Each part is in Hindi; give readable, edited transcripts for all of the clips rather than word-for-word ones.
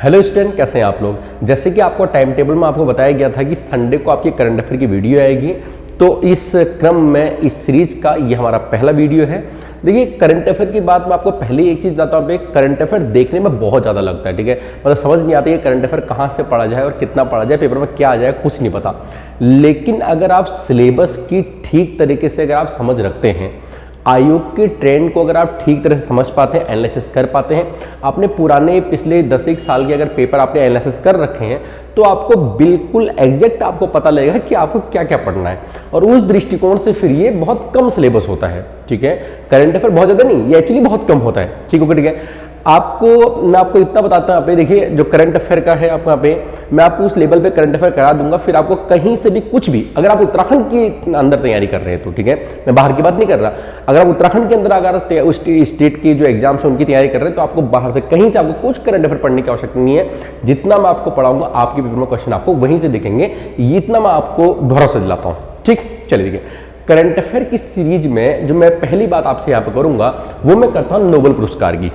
हेलो स्टूडेंट, कैसे हैं आप लोग। जैसे कि आपको टाइम टेबल में आपको बताया गया था कि संडे को आपकी करंट अफेयर की वीडियो आएगी, तो इस क्रम में इस सीरीज का ये हमारा पहला वीडियो है। देखिए, करंट अफेयर की बात मैं आपको पहले ही एक चीज़ बताता हूँ, करंट अफेयर देखने में बहुत ज़्यादा लगता है, ठीक है। मतलब समझ नहीं आता कि करंट अफेयर कहाँ से पढ़ा जाए और कितना पढ़ा जाए, पेपर में क्या आ जाए कुछ नहीं पता। लेकिन अगर आप सिलेबस की ठीक तरीके से अगर आप समझ रखते हैं, आयोग के ट्रेंड को अगर आप ठीक तरह से समझ पाते हैं, एनालिसिस कर पाते हैं, आपने पुराने पिछले 10-1 साल के अगर पेपर आपने एनालिसिस कर रखे हैं, तो आपको बिल्कुल एग्जैक्ट आपको पता लगेगा कि आपको क्या क्या पढ़ना है। और उस दृष्टिकोण से फिर ये बहुत कम सिलेबस होता है, ठीक है। करंट अफेयर बहुत ज़्यादा नहीं, ये एक्चुअली बहुत कम होता है, ठीक है, ठीक है। मैं आपको इतना बताता हूँ, यहाँ पे देखिए जो करंट अफेयर का है आपको, यहाँ पे मैं आपको उस लेवल पे करंट अफेयर करा दूंगा। फिर आपको कहीं से भी कुछ भी, अगर आप उत्तराखंड के अंदर तैयारी कर रहे हैं तो ठीक है, मैं बाहर की बात नहीं कर रहा। अगर आप उत्तराखंड के अंदर अगर उस स्टेट की जो एग्जाम्स है उनकी तैयारी कर रहे हैं, तो आपको बाहर से कहीं से आपको कुछ करंट अफेयर पढ़ने की आवश्यकता नहीं है। जितना मैं आपको पढ़ाऊंगा आपके पेपर में क्वेश्चन आपको वहीं से दिखेंगे, इतना मैं आपको भरोसा दिलाता हूँ, ठीक। चलिए देखिए, करंट अफेयर की सीरीज में जो मैं पहली बात आपसे यहाँ पे करूंगा वो मैं करता हूँ नोबेल पुरस्कार की,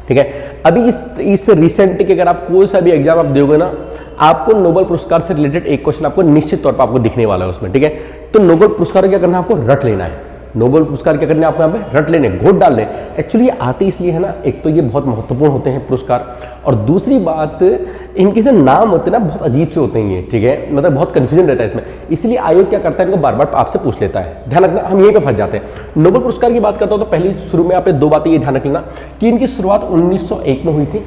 ठीक है। अभी इस रिसेंट के अगर आप कोई सा भी एग्जाम आप दोगे ना, आपको नोबेल पुरस्कार से रिलेटेड एक क्वेश्चन आपको निश्चित तौर पर आपको दिखने वाला है उसमें, ठीक है। तो नोबेल पुरस्कार क्या करना है, आपको रट लेना है। नोबेल पुरस्कार क्या करना है आपको, यहाँ पे रट लेने, घोट डालने। एक्चुअली ये आते इसलिए है ना, एक तो ये बहुत महत्वपूर्ण होते हैं पुरस्कार, और दूसरी बात इनके जो नाम होते हैं ना बहुत अजीब से होते हैं ये, ठीक है। मतलब बहुत कंफ्यूजन रहता है इसमें, इसलिए आयोग क्या करता है, इनको बार बार आपसे पूछ लेता है। ध्यान रखना, हम यहीं पे फंस जाते हैं। नोबेल पुरस्कार की बात करता हूँ तो पहली शुरू में आप 2 बातें ये ध्यान रख लेना कि इनकी शुरुआत 1901 में हुई थी,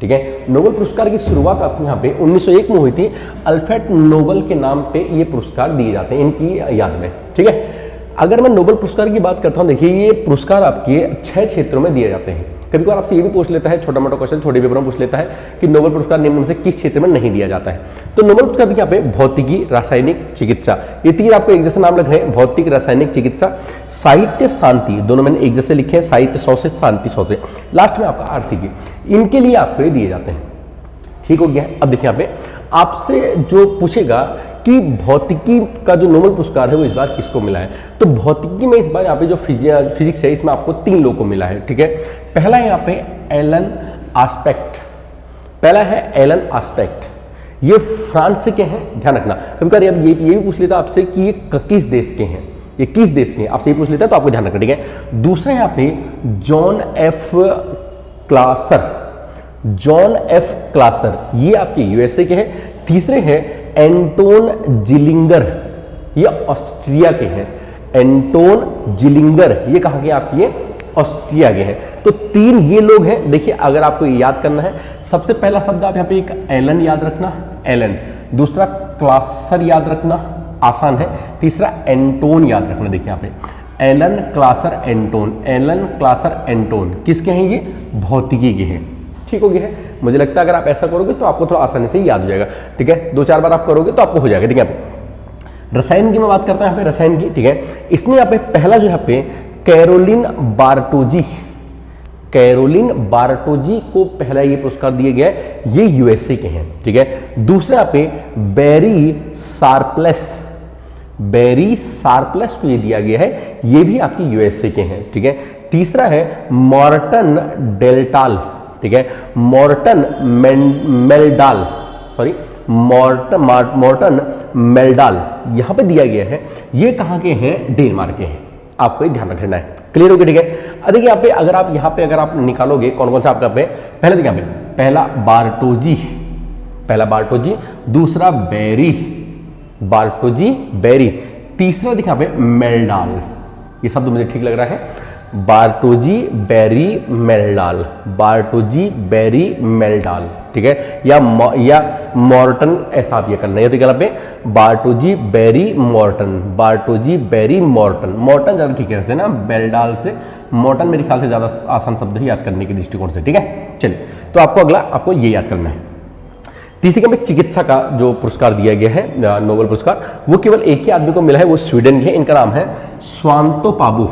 ठीक है। नोबेल पुरस्कार की शुरुआत आपको यहाँ पे 1901 में हुई थी। अल्फ्रेड नोबेल के नाम पे ये पुरस्कार दिए जाते हैं इनकी याद में, ठीक है। अगर मैं नोबेल पुरस्कार की बात करता हूँ, देखिए ये पुरस्कार आपके 6 क्षेत्रों में दिए जाते हैं। कभी कभार आपसे ये भी पूछ लेता है, छोटा मोटा क्वेश्चन छोटे पेपर में पूछ लेता है कि नोबेल पुरस्कार निम्न में से किस क्षेत्र में नहीं दिया जाता है। तो नोबेल पुरस्कार देखिए यहाँ पे भौतिकी, रासायनिक, चिकित्सा, ये 3 आपको एक जैसे नाम लग रहे हैं, भौतिक, रासायनिक, चिकित्सा। साहित्य, शांति, दोनों मैंने एक जैसे लिखे हैं, साहित्य 100 से, शांति 100 से। लास्ट में आपका आर्थिकी, इनके लिए आपको ये दिए जाते हैं, ठीक हो गया। अब देखिए यहाँ पे आपसे जो पूछेगा कि भौतिकी का जो नोबेल पुरस्कार है वो इस बार किसको मिला है, तो भौतिकी में इस बार यहाँ पे जो फिजिक्स है इसमें आपको 3 लोगों को मिला है, ठीक है। पहला है यहाँ पे एलन आस्पेक्ट, पहला है एलन आस्पेक्ट, ये फ्रांस के हैं। ध्यान रखना, कभी कभी अब ये भी पूछ लेता आपसे कि ये किस देश के हैं, ये किस देश के हैं, आपसे ये पूछ लेता है, तो आपको ध्यान रखना, ठीक है। दूसरा यहाँ पे जॉन एफ क्लासर, जॉन एफ क्लासर, ये आपके यूएसए के हैं। तीसरे हैं एंटोन जिलिंगर, ये ऑस्ट्रिया के हैं। एंटोन जिलिंगर ये कहाँ के आपके, ये ऑस्ट्रिया के हैं। तो 3 ये लोग हैं। देखिए, अगर आपको ये याद करना है, सबसे पहला शब्द आप यहाँ पे एक एलन याद रखना, एलन। दूसरा क्लासर याद रखना, आसान है। तीसरा एंटोन याद रखना। देखिए यहाँ पे एलन, क्लासर, एंटोन, एलन, क्लासर, एंटोन, किसके हैं ये, भौतिकी के हैं, ठीक हो गया है। मुझे लगता है अगर आप ऐसा करोगे तो आपको थोड़ा आसानी से याद हो जाएगा, ठीक है। 2-4 बार आप करोगे तो आपको हो जाएगा, ठीक है। रसायन की मैं बात करता हूं यहाँ पे, रसायन की, ठीक है। इसमें यहाँ पे पहला जो यहाँ पे कैरोलिन बार्टोजी, कैरोलिन बार्टोजी को पहला ये पुरस्कार दिया गया है, ये यूएसए के हैं, ठीक है। दूसरा यहाँ पे बेरी शार्पलेस, बेरी शार्पलेस को ये दिया गया है, ये भी आपकी यूएसए के हैं, ठीक है। तीसरा है मॉर्टन डेल्टाल, ठीक है, मॉर्टन मेल्डाल, सॉरी मॉर्टन मेल्डाल यहां पे दिया गया है, ये कहां के हैं, डेनमार्क के हैं। आपको ध्यान रखना है, क्लियर हो गया, ठीक है। देखिए यहाँ पे अगर आप निकालोगे कौन कौन सा आपका पे, पहले देखिए यहाँ पे पहला बार्टोजी, पहला बार्टोजी, दूसरा बेरी, बार्टोजी बेरी, तीसरा देखिए यहाँ पे मेल्डाल, ये शब्द मुझे ठीक लग रहा है, बार्टोजी बेरी मेल्डाल, बार्टोजी बेरी मेल्डाल, ठीक है। या मॉर्टन, ऐसा आप ये करना है, तो क्या पे बार्टोजी बेरी मॉर्टन, बार्टोजी बेरी मॉर्टन, मॉर्टन ज्यादा ठीक है ना, मेल्डाल से मॉर्टन मेरे ख्याल से ज्यादा आसान शब्द है याद करने के दृष्टिकोण से, ठीक है। चलिए, तो आपको अगला आपको ये याद करना है। तीसरी का चिकित्सा का जो पुरस्कार दिया गया है नोबेल पुरस्कार, वो केवल एक ही आदमी को मिला है, वो स्वीडन के, इनका नाम है स्वांतो पाबू,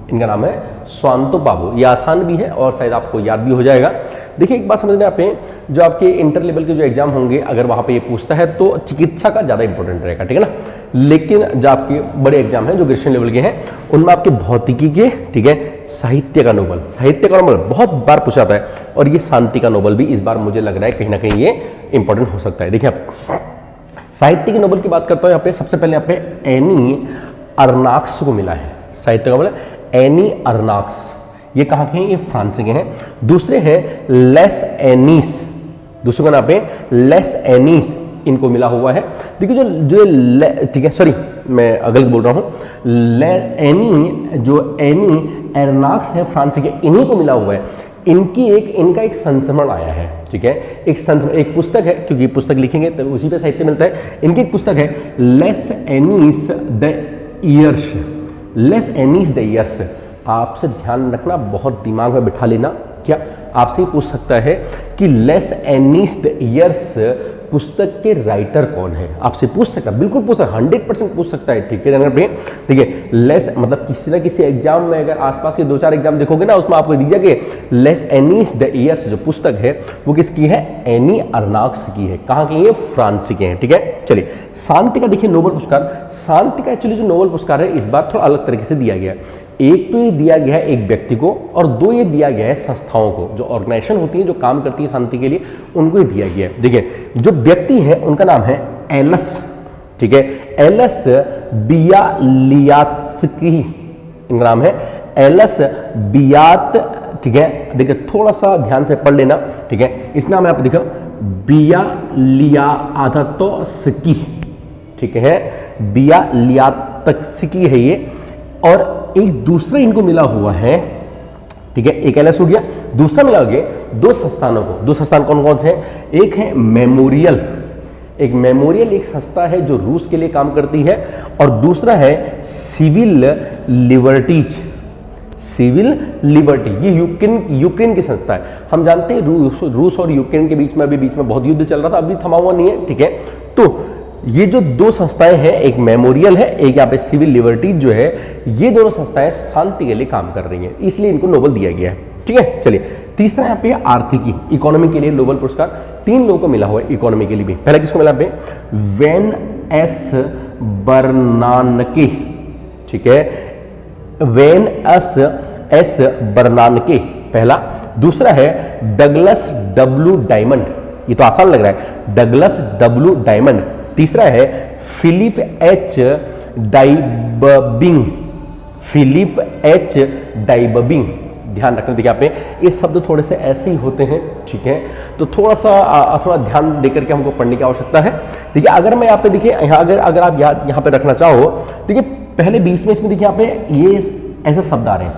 इनका नाम है स्वांतो पावो। ये आसान भी है और शायद आपको याद भी हो जाएगा। देखिए एक बात समझना आप जो आपके इंटर लेवल के जो एग्जाम होंगे अगर वहाँ पे ये पूछता है तो चिकित्सा का ज़्यादा इंपॉर्टेंट रहेगा, ठीक है ना। लेकिन जो आपके बड़े एग्जाम हैं जो ग्रेजुएशन लेवल के हैं उनमें आपके भौतिकी के, ठीक है, साहित्य का नोबल बहुत बार पूछा जाता है और ये शांति का नोबल भी इस बार मुझे लग रहा है कहीं ना कहीं ये इंपॉर्टेंट हो सकता है। देखिए आप साहित्य के नोबल की बात करता हूँ, यहाँ पे सबसे पहले यहाँ पे एनी अर्नाक्स को मिला है। साहित्य का मतलब एनी अर्नाक्स, ये कहाँ के हैं? ये फ्रांस के हैं। दूसरे हैं लेस एनीस, दूसरे का नाम पे लेस एनीस, इनको मिला हुआ है। देखिए ठीक है, सॉरी मैं गलत बोल रहा हूँ, एनी एर्नाक्स है फ्रांस के, इन्हीं को मिला हुआ है। इनका एक संस्मरण आया है, ठीक है, एक पुस्तक है, क्योंकि पुस्तक लिखेंगे तो उसी पे साहित्य मिलता है। इनकी एक पुस्तक है less Annie's the years, less Annie's the years. आपसे ध्यान रखना, बहुत दिमाग में बिठा लेना। क्या आपसे ही पूछ सकता है कि लेस एनीस द ईयर्स पुस्तक के राइटर कौन है? आपसे पूछ सकता है, बिल्कुल पूछ सकता है, 100% पूछ सकता है, ठीक है। देखिए लेस मतलब किसी ना किसी एग्जाम में अगर आसपास के 2-4 एग्जाम देखोगे ना, उसमें आपको दिख जाएगा कि लेस एनीस द ईयर्स जो पुस्तक है वो किसकी है? एनी अर्नाक्स की है। कहाँ की है? फ्रांस के हैं, ठीक है। चलिए शांति का देखिए नोबेल पुरस्कार, शांति का एक्चुअली जो नोबेल पुरस्कार है इस बार थोड़ा अलग तरीके से दिया गया है। एक तो ये दिया गया है एक व्यक्ति को और दो ये दिया गया है संस्थाओं को, जो ऑर्गेनाइजेशन होती है जो काम करती है शांति के लिए, उनको ही दिया गया है। देखिए जो व्यक्ति है उनका नाम है एलस, ठीक है, एलस बियालियात्स्की, इनका नाम है एलस बियात, ठीक है। देखिए थोड़ा सा ध्यान से पढ़ लेना, ठीक है। इस नाम में आप देखो बियालियात्स्की, ठीक है, बियालियात्स्की है ये। और एक दूसरा इनको मिला हुआ है, ठीक है, एक एलएस हो गया, दूसरा मिला हो गया दो संस्थानों को। दो संस्थान कौन कौन से हैं? एक है मेमोरियल, एक संस्था है जो रूस के लिए काम करती है, और दूसरा है सिविल लिबर्टीज, ये यूक्रेन की संस्था है। हम जानते हैं रूस और यूक्रेन के बीच में बहुत युद्ध चल रहा था, अभी थमा हुआ नहीं है, ठीक है। तो ये जो दो संस्थाएं हैं, एक मेमोरियल है, एक यहाँ पे सिविल लिबर्टीज जो है, ये दोनों संस्थाएं शांति के लिए काम कर रही हैं, इसलिए इनको नोबेल दिया गया है, ठीक है। चलिए तीसरा यहाँ पे आर्थिकी, इकोनॉमी के लिए नोबेल पुरस्कार 3 लोगों को मिला हुआ है इकोनॉमी के लिए भी। पहला किसको मिला? वेन एस बर्नानके, ठीक है, वेन एस बर्नानके पहला। दूसरा है डगलस डब्ल्यू डायमंड, ये तो आसान लग रहा है, डगलस डब्ल्यू डायमंड। तीसरा है फिलिप एच डाइबबिंग, ध्यान रखना। देखिए आप ये शब्द थोड़े से ऐसे ही होते हैं, ठीक है, तो थोड़ा ध्यान देकर के हमको पढ़ने की आवश्यकता है। देखिए अगर मैं यहाँ पे देखिए यहाँ अगर आप यहाँ पे रखना चाहो, देखिए पहले बीच में इसमें देखिए यहाँ पे ये ऐसे शब्द आ रहे हैं,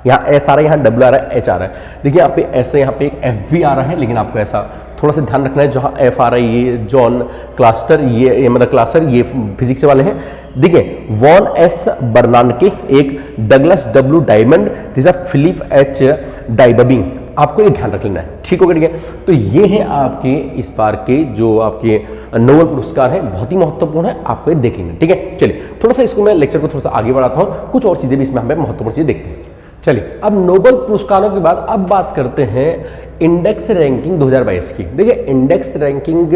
यहाँ एस आ रहा है, यहाँ डब्ल्यू आ रहा है, एच आ रहा है। देखिए यहाँ पे ऐसे, यहाँ पे एक एफ भी आ रहा है, लेकिन आपको ऐसा थोड़ा सा ध्यान रखना है। जहाँ एफ आ रहा है ये जॉन क्लास्टर, ये मतलब क्लासर, ये फिजिक्स वाले हैं। देखिए वॉन एस बर्नानके, एक डगलस डब्ल्यू डायमंड, तीसरा फिलिप एच डाइबबिंग। आपको ये ध्यान रख लेना है, ठीक होगा, ठीक है। तो ये है आपके इस बार के जो आपके नोबेल पुरस्कार है, बहुत ही महत्वपूर्ण है, आपको ये देख लेना, ठीक है। चलिए थोड़ा सा इसको मैं लेक्चर को थोड़ा सा आगे बढ़ाता हूँ, कुछ और चीजें भी इसमें हमें महत्वपूर्ण चीजें देखते हैं। चलिए अब नोबेल पुरस्कारों के बाद अब बात करते हैं इंडेक्स रैंकिंग 2022 की। देखिए इंडेक्स रैंकिंग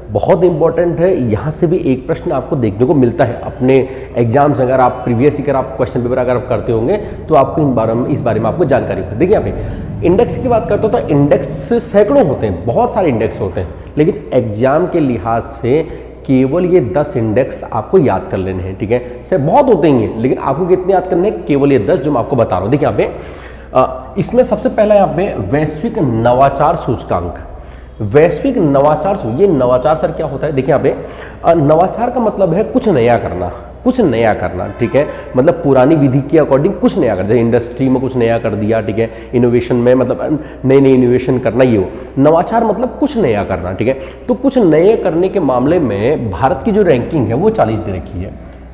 बहुत इंपॉर्टेंट है, यहाँ से भी एक प्रश्न आपको देखने को मिलता है अपने एग्जाम्स। अगर आप प्रीवियस ईयर आप क्वेश्चन पेपर अगर आप करते होंगे तो आपको इस बारे में आपको जानकारी होगी। देखिए यहाँ पे इंडेक्स की बात करते हो तो इंडेक्स सैकड़ों होते हैं, बहुत सारे इंडेक्स होते हैं, लेकिन एग्जाम के लिहाज से केवल ये 10 इंडेक्स आपको याद कर लेने हैं, ठीक है। से बहुत होते हैं लेकिन आपको कितने याद करने हैं? केवल ये 10 जो मैं आपको बता रहा हूँ। देखिए यहाँ पे इसमें सबसे पहला यहाँ पे वैश्विक नवाचार सूचकांक, वैश्विक नवाचार ये नवाचार सर क्या होता है? देखिए यहाँ पे नवाचार का मतलब है कुछ नया करना, ठीक है, मतलब पुरानी विधि के अकॉर्डिंग कुछ नया कर, जैसे इंडस्ट्री में कुछ नया कर दिया, ठीक है, इनोवेशन में मतलब नई इनोवेशन करना, ये हो नवाचार मतलब कुछ नया करना, ठीक है। तो कुछ नए करने के मामले में भारत की जो रैंकिंग है वो 40 दे रखी है।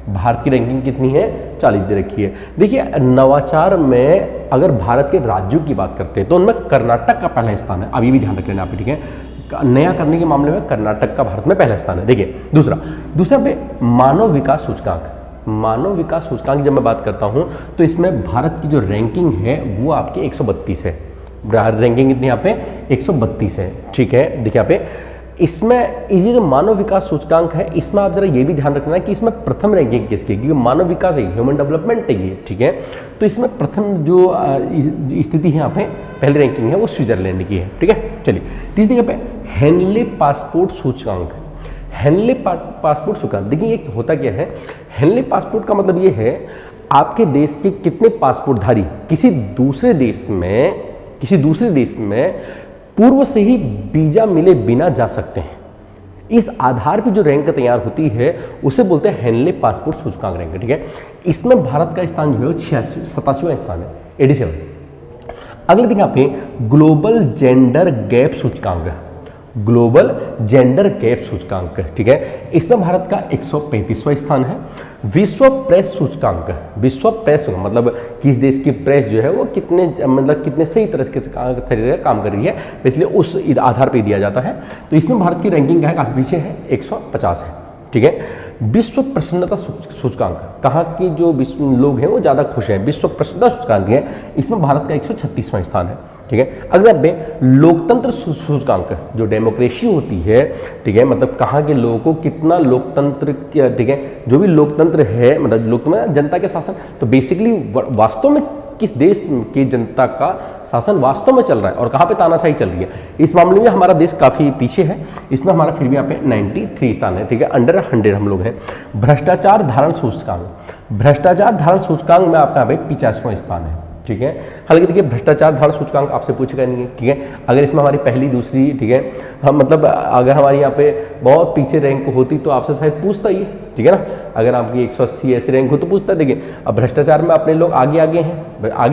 भारत की रैंकिंग कितनी है? 40 दे रखी है। देखिए नवाचार में अगर भारत के राज्यों की बात करते हैं तो उनमें कर्नाटक का पहला स्थान है, अब ये भी ध्यान रख लेना आप, ठीक है। नया करने के मामले में कर्नाटक का भारत में पहला स्थान है। देखिए दूसरा पे मानव विकास सूचकांक, मानव विकास सूचकांक जब मैं बात करता हूं तो इसमें भारत की जो रैंकिंग है वो आपकी 132 है। रैंकिंग कितनी यहाँ पे 132 है, ठीक है। देखिए यहाँ पे इसमें ये जो मानव विकास सूचकांक है इसमें आप जरा ये भी ध्यान रखना है कि इसमें प्रथम रैंकिंग किसकी, क्योंकि मानव विकास है, ह्यूमन डेवलपमेंट है ये, ठीक है। तो इसमें प्रथम जो स्थिति है यहाँ पे पहली रैंकिंग है वो स्विट्जरलैंड की है, ठीक है। चलिए तीसरी जगह पे हेनले पासपोर्ट सूचकांक। हेनले पासपोर्ट सूचकांक, देखिए ये होता क्या है, हेनले पासपोर्ट का मतलब ये है आपके देश के कितने पासपोर्टधारी किसी दूसरे देश में पूर्व से ही वीजा मिले बिना जा सकते हैं। इस आधार पर जो रैंक तैयार होती है उसे बोलते हैं हेनले पासपोर्ट सूचकांक रैंक, ठीक है। इसमें भारत का स्थान जो है 87वां स्थान है, 87। अगले देखिए यहाँ पे ग्लोबल जेंडर गैप सूचकांक, ग्लोबल जेंडर गैप सूचकांक, ठीक है। इसमें भारत का 135वां स्थान है। विश्व प्रेस सूचकांक, विश्व प्रेस मतलब किस देश की प्रेस जो है वो कितने सही तरह से काम कर रही है, इसलिए उस आधार पर दिया जाता है। तो इसमें भारत की रैंकिंग है काफी पीछे है, 150 है, ठीक है। विश्व प्रसन्नता सूचकांक, कहाँ की जो विश्व लोग हैं वो ज़्यादा खुश हैं, विश्व प्रसन्नता सूचकांक है, इसमें भारत का 136वां स्थान है, ठीक है। अगला पे लोकतंत्र सूचकांक, जो डेमोक्रेसी होती है, ठीक है, मतलब कहाँ के लोगों को कितना लोकतंत्र, ठीक है, जो भी लोकतंत्र है मतलब लोकतंत्र जनता के शासन, तो बेसिकली वास्तव में किस देश की जनता का शासन वास्तव में चल रहा है और कहाँ पे तानाशाही चल रही है, इस मामले में हमारा देश काफ़ी पीछे है। इसमें हमारा फिर भी यहाँ पे 93 स्थान है, ठीक है, अंडर 100 हम लोग हैं। भ्रष्टाचार धारण सूचकांक, भ्रष्टाचार धारण सूचकांक में आपका यहाँ पे 50वां स्थान है, ठीक है। हालांकि देखिए भ्रष्टाचार धारण सूचकांक आपसे पूछेगा नहीं है, ठीक है। अगर इसमें हमारी पहली दूसरी, ठीक है, हम मतलब अगर हमारी यहाँ पे बहुत पीछे रैंक होती तो आपसे शायद पूछता ही, ठीक है ना। अगर आपकी 180 ऐसी रैंक हो तो पूछता। देखिए अब भ्रष्टाचार में अपने लोग आगे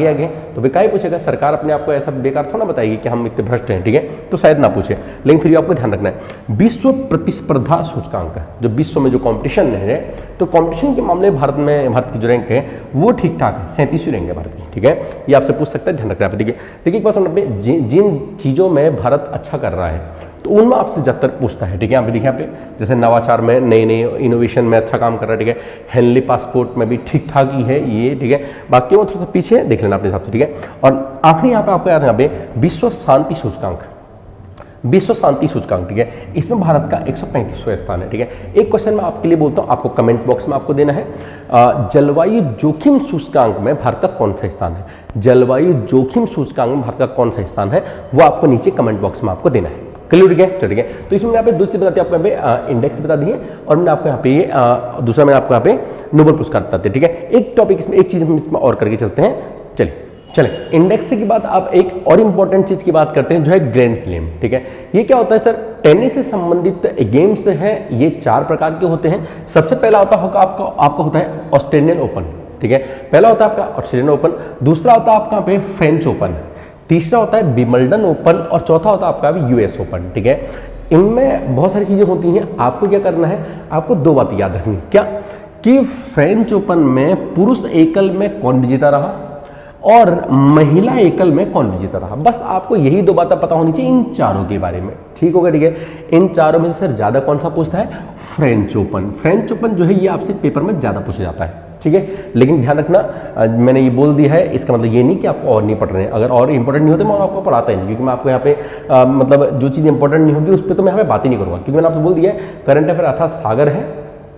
हैं तो वे काहे पूछेगा, सरकार अपने आपको ऐसा बेकार थोड़ा बताएगी कि हम इतने भ्रष्ट हैं, ठीक है, तो शायद ना पूछे, लेकिन फिर भी आपको ध्यान रखना है। विश्व प्रतिस्पर्धा सूचकांक, जो विश्व में जो कॉम्पिटिशन है, तो कॉम्पिटिशन के मामले में भारत की जो रैंक है वो ठीक ठाक है, 37वीं रैंक है भारत की, ठीक है। ये आपसे पूछ सकता है, ध्यान रखना है। देखिए एक बात समझ पे, जिन चीज़ों में भारत अच्छा कर रहा है तो उनमें आपसे ज़्यादातर पूछता है, ठीक है। यहाँ पे देखिए, यहाँ पे जैसे नवाचार में नए इनोवेशन में अच्छा काम कर रहा है, ठीक है। हेनली पासपोर्ट में भी ठीक ठाक ही है ये, ठीक है। बाकी वो थोड़ा सा पीछे देख लेना अपने हिसाब से, ठीक है। और आखिरी यहाँ पे आपको यहाँ पे विश्व शांति सूचकांक, विश्व शांति सूचकांक, ठीक है, इसमें भारत का 135वां स्थान है, ठीक है। एक क्वेश्चन मैं आपके लिए बोलता हूँ, आपको कमेंट बॉक्स में आपको देना है, जलवायु जोखिम सूचकांक में भारत का कौन सा स्थान है, जलवायु जोखिम सूचकांक में भारत का कौन सा स्थान है, वो आपको नीचे कमेंट बॉक्स में आपको देना है। क्लियर, ठीक है, ठीक है। तो इसमें मैंने यहाँ पे दूसरी बताती आपको यहाँ पे इंडेक्स बता दिए और मैंने आपको यहाँ पे दूसरा मैंने आपको यहाँ पे नोबेल पुरस्कार बताते हैं, ठीक है। एक टॉपिक इसमें, एक चीज हम इसमें और करके चलते हैं, चलिए इंडेक्स की बात, आप एक और इंपॉर्टेंट चीज की बात करते हैं जो है ग्रैंड स्लैम, ठीक है। ये क्या होता है सर, टेनिस से संबंधित गेम्स है, ये 4 प्रकार के होते हैं। सबसे पहला होगा आपका होता है ऑस्ट्रेलियन ओपन, ठीक है, पहला होता है आपका ऑस्ट्रेलियन ओपन, दूसरा होता है आपका पे फ्रेंच ओपन, तीसरा होता है विंबलडन ओपन और चौथा होता है आपका यूएस ओपन, ठीक है। इनमें बहुत सारी चीजें होती हैं, आपको क्या करना है, आपको 2 बातें याद रखनी, क्या कि फ्रेंच ओपन में पुरुष एकल में कौन विजेता रहा और महिला एकल में कौन विजेता रहा, बस आपको यही 2 बातें पता होनी चाहिए इन चारों के बारे में, ठीक होगा, ठीक है। इन चारों में से सर ज्यादा कौन सा पूछता है, फ्रेंच ओपन, फ्रेंच ओपन जो है ये आपसे पेपर में ज्यादा पूछा जाता है, ठीक है। लेकिन ध्यान रखना, मैंने ये बोल दिया है, इसका मतलब ये नहीं कि आपको और नहीं पढ़ रहे हैं, अगर और इंपॉर्टेंट नहीं होते मैं आपको पढ़ाता ही नहीं, क्योंकि मैं आपको यहाँ पे मतलब जो चीज़ इंपॉर्टेंट नहीं होगी उस पर तो मैं यहाँ पे बात ही नहीं करूँगा, क्योंकि मैंने आपको बोल दिया है करंट अफेयर अथा सागर है,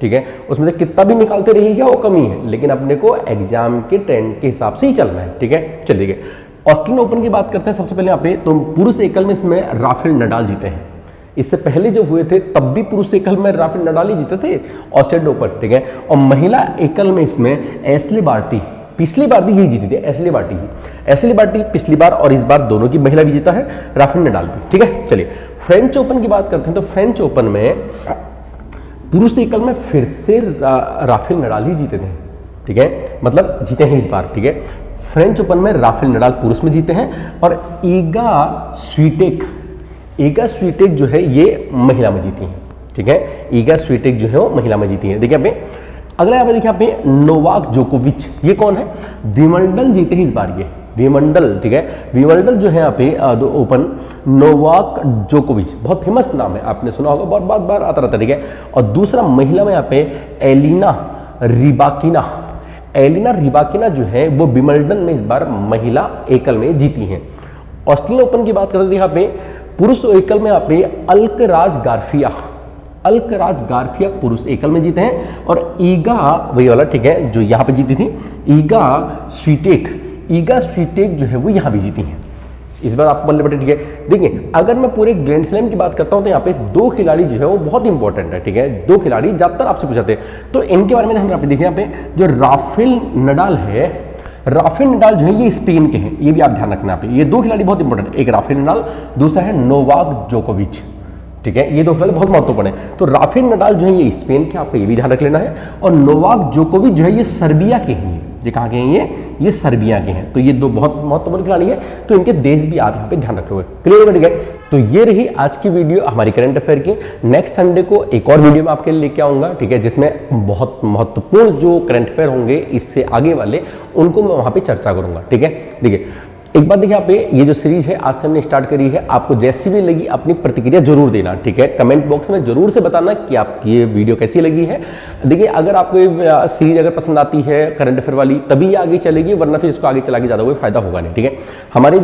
ठीक है, उसमें से कितना भी निकालते रहिएगा वो कमी है, लेकिन अपने को एग्जाम के ट्रेंड के हिसाब से ही चलना है, ठीक है। चलिए ऑस्ट्रेलियन ओपन की बात करते हैं सबसे पहले यहाँ पे, तो पुरुष एकल में इसमें राफेल नडाल जीते हैं, इससे पहले जो हुए थे तब भी पुरुष एकल में राफेल नडाल ही जीते थे ऑस्ट्रेलियन ओपन, ठीक है। और महिला एकल में इसमें एशली बार्टी, पिछली बार भी यही जीती थी, एशली बार्टी पिछली बार और इस बार दोनों की महिला विजेता है, राफेल नडाल भी, ठीक है। चलिए फ्रेंच ओपन की बात करते हैं, तो फ्रेंच ओपन में पुरुष एकल में फिर से राफेल नडाल ही जीते थे, ठीक है, मतलब जीते हैं इस बार, ठीक है। फ्रेंच ओपन में राफेल नडाल पुरुष में जीते हैं और ईगा स्वीटेक जो है ये महिला में जीती हैं, ठीक है, ईगा स्वीटेक जो है वो महिला में जीती है। देखिए अगला यहाँ पे देखिए यहाँ पे नोवाक जोकोविच, ये कौन है, विंबलडन जीते हैं इस बार ये, विंबलडन, ठीक है, विंबलडन जो है यहाँ पे ओपन, नोवाक जोकोविच बहुत फेमस नाम है, आपने सुना होगा, बहुत बार आता रहता है, ठीक है। और दूसरा महिला में यहाँ पे एलिना रिबाकिना। एलिना रिबाकिना जो है वो विंबलडन में इस बार महिला एकल में जीती हैं। ऑस्ट्रेलियन ओपन की बात करते हैं यहाँ पे पुरुष एकल में यहाँ पे अल्कराज गार्फिया पुरुष एकल में जीते हैं, और ईगा वही वाला ठीक है जो यहाँ पे जीती थी, ईगा स्वीटेक जो है वो यहाँ भी जीती हैं इस बार। आपको बल्ले बटे ठीक है। देखिए अगर मैं पूरे ग्रैंड स्लैम की बात करता हूं तो यहाँ पे 2 खिलाड़ी जो है वो बहुत इंपॉर्टेंट है, ठीक है। 2 खिलाड़ी ज्यादातर आपसे पूछाते हैं, तो इनके बारे में हम यहाँ पे देखिए, यहाँ पे जो राफेल नडाल जो है ये स्पेन के हैं, ये भी आप ध्यान रखना यहाँ पे। ये 2 खिलाड़ी बहुत इंपॉर्टेंट है, एक राफेल नडाल, दूसरा है नोवाक जोकोविच, ठीक है। ये 2 खिलाड़ी बहुत महत्वपूर्ण है। तो राफेल नडाल जो है ये स्पेन के, आपको ये भी ध्यान रख लेना है, और नोवाक जोकोविच जो है ये सर्बिया के हैं। ये कहाँ के हैं? ये सर्बिया के हैं। तो ये 2 बहुत महत्वपूर्ण खिलाड़ी हैं, तो इनके देश भी आप यहाँ पे ध्यान रखोगे। क्लियर हो गया? तो ये रही आज की वीडियो हमारी करंट अफेयर की। नेक्स्ट संडे को एक और वीडियो में आपके लिए लेके आऊंगा, ठीक है, जिसमें बहुत महत्वपूर्ण जो करंट अफेयर होंगे इससे आगे वाले, उनको मैं वहां पे चर्चा करूंगा, ठीक है। देखिए एक बात देखिए, यहाँ पे ये जो सीरीज है आज से हमने स्टार्ट करी है, आपको जैसी भी लगी अपनी प्रतिक्रिया जरूर देना, ठीक है। कमेंट बॉक्स में जरूर से बताना कि आपकी ये वीडियो कैसी लगी है। देखिए अगर आपको ये सीरीज अगर पसंद आती है करंट अफेयर वाली, तभी ये आगे चलेगी, वरना फिर इसको आगे चला के ज़्यादा कोई फायदा होगा नहीं, ठीक है। हमारा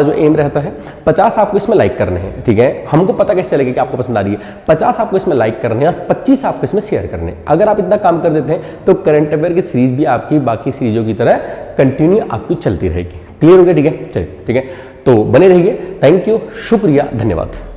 जो एम रहता है 50 आपको इसमें लाइक करने हैं, ठीक है। हमको पता कैसे चलेगा कि आपको पसंद आ रही है। 50 आपको इसमें लाइक करने हैं और 25 आपको इसमें शेयर करने हैं। अगर आप इतना काम कर देते हैं तो करंट अफेयर की सीरीज भी आपकी बाकी सीरीजों की तरह कंटिन्यू आपकी चलती रहेगी। क्लियर हो गया? ठीक है, चलिए ठीक है, तो बने रहिए। थैंक यू, शुक्रिया, धन्यवाद।